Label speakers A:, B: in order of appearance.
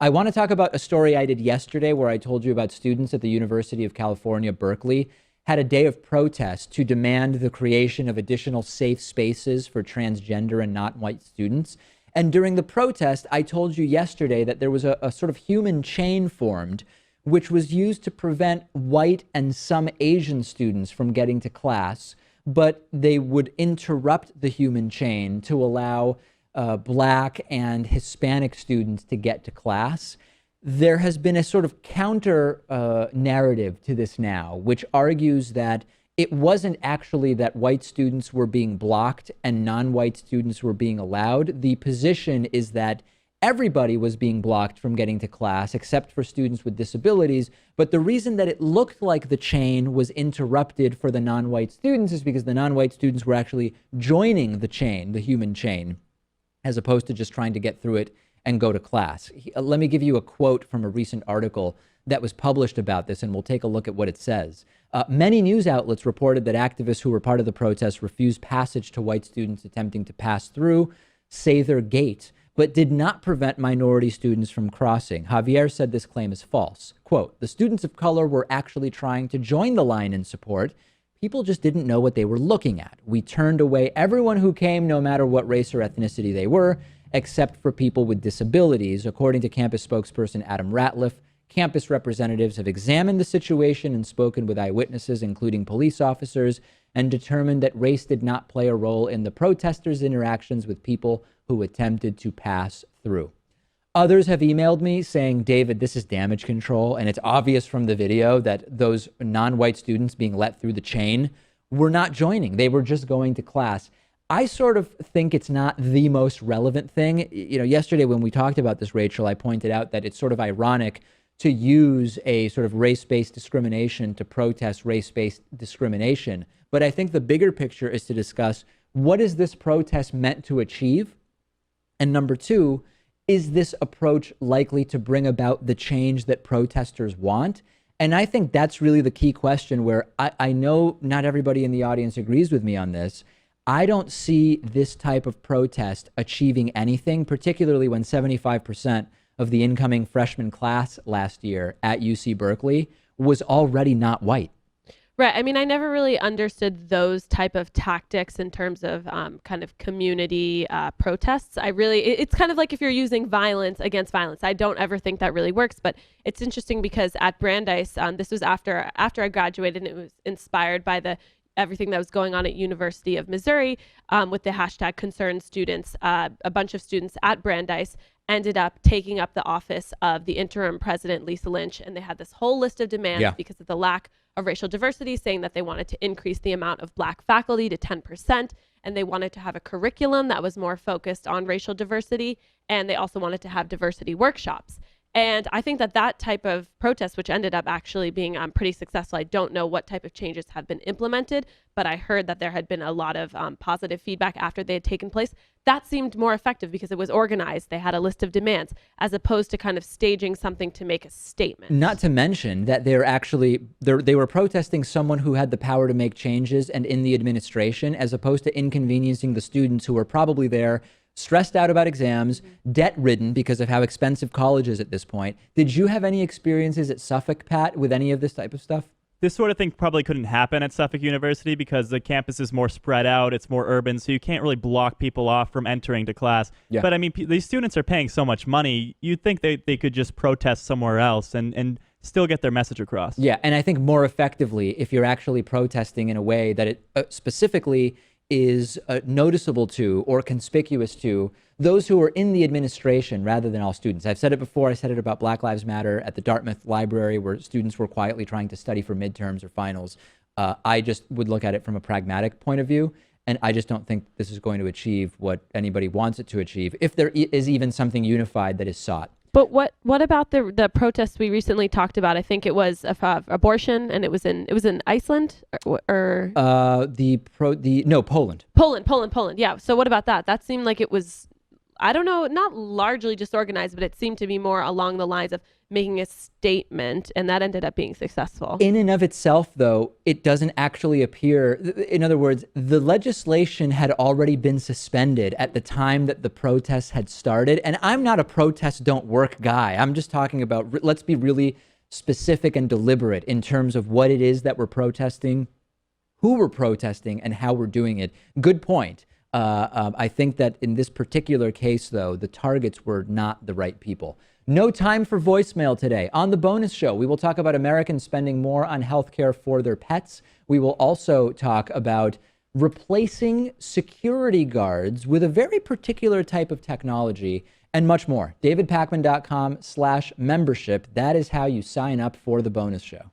A: I want to talk about a story I did yesterday where I told you about students at the University of California, Berkeley, had a day of protest to demand the creation of additional safe spaces for transgender and not white students. And during the protest, I told you yesterday that there was a sort of human chain formed, which was used to prevent white and some Asian students from getting to class, but they would interrupt the human chain to allow Black and Hispanic students to get to class. There has been a sort of counter narrative to this now, which argues that it wasn't actually that white students were being blocked and non-white students were being allowed. The position is that everybody was being blocked from getting to class except for students with disabilities. But the reason that it looked like the chain was interrupted for the non-white students is because the non-white students were actually joining the chain, the human chain, as opposed to just trying to get through it and go to class. Let me give you a quote from a recent article that was published about this, and we'll take a look at what it says. Many news outlets reported that activists who were part of the protest refused passage to white students attempting to pass through Sather Gate, but did not prevent minority students from crossing. Javier said this claim is false. Quote, the students of color were actually trying to join the line in support. People just didn't know what they were looking at. We turned away everyone who came, no matter what race or ethnicity they were, except for people with disabilities. According to campus spokesperson Adam Ratliff, campus representatives have examined the situation and spoken with eyewitnesses, including police officers, and determined that race did not play a role in the protesters' interactions with people who attempted to pass through. Others have emailed me saying, David, this is damage control. And it's obvious from the video that those non-white students being let through the chain were not joining. They were just going to class. I sort of think it's not the most relevant thing. You know, yesterday when we talked about this, Rachel, I pointed out that it's sort of ironic to use a sort of race-based discrimination to protest race-based discrimination. But I think the bigger picture is to discuss, what is this protest meant to achieve? And number two, is this approach likely to bring about the change that protesters want? And I think that's really the key question, where I know not everybody in the audience agrees with me on this. I don't see this type of protest achieving anything, particularly when 75% of the incoming freshman class last year at UC Berkeley was already not white.
B: Right. I mean, I never really understood those type of tactics in terms of kind of community protests. It's kind of like if you're using violence against violence. I don't ever think that really works, but it's interesting because at Brandeis, this was after I graduated, and it was inspired by everything that was going on at University of Missouri with the hashtag concerned students. A bunch of students at Brandeis ended up taking up the office of the interim president, Lisa Lynch, and they had this whole list of demands because of the lack of racial diversity, saying that they wanted to increase the amount of Black faculty to 10%, and they wanted to have a curriculum that was more focused on racial diversity, and they also wanted to have diversity workshops. And I think that type of protest, which ended up actually being pretty successful, I don't know what type of changes have been implemented, but I heard that there had been a lot of positive feedback after they had taken place. That seemed more effective because it was organized. They had a list of demands, as opposed to kind of staging something to make a statement.
A: Not to mention that they were protesting someone who had the power to make changes and in the administration, as opposed to inconveniencing the students who were probably there, stressed out about exams, debt-ridden because of how expensive college is at this point. Did you have any experiences at Suffolk, Pat, with any of this type of stuff?
C: This sort of thing probably couldn't happen at Suffolk University because the campus is more spread out, it's more urban, so you can't really block people off from entering to class. Yeah. But I mean, these students are paying so much money, you'd think they could just protest somewhere else and still get their message across.
A: Yeah, and I think more effectively if you're actually protesting in a way that it specifically is noticeable to or conspicuous to those who are in the administration rather than all students. I've said it before. I said it about Black Lives Matter at the Dartmouth Library, where students were quietly trying to study for midterms or finals. I just would look at it from a pragmatic point of view, and I just don't think this is going to achieve what anybody wants it to achieve, if there is even something unified that is sought.
B: But what about the protests we recently talked about? I think it was abortion, and it was in Iceland or
A: Poland.
B: Poland. Yeah. So what about that? That seemed like it was I don't know, not largely disorganized, but it seemed to be more along the lines of making a statement, and that ended up being successful.
A: In and of itself, though, it doesn't actually appear. In other words, the legislation had already been suspended at the time that the protests had started. And I'm not a protests don't work guy. I'm just talking about, let's be really specific and deliberate in terms of what it is that we're protesting, who we're protesting, and how we're doing it. Good point. I think that in this particular case, though, the targets were not the right people. No time for voicemail today. On the bonus show, we will talk about Americans spending more on healthcare for their pets. We will also talk about replacing security guards with a very particular type of technology and much more. DavidPakman.com/membership. That is how you sign up for the bonus show.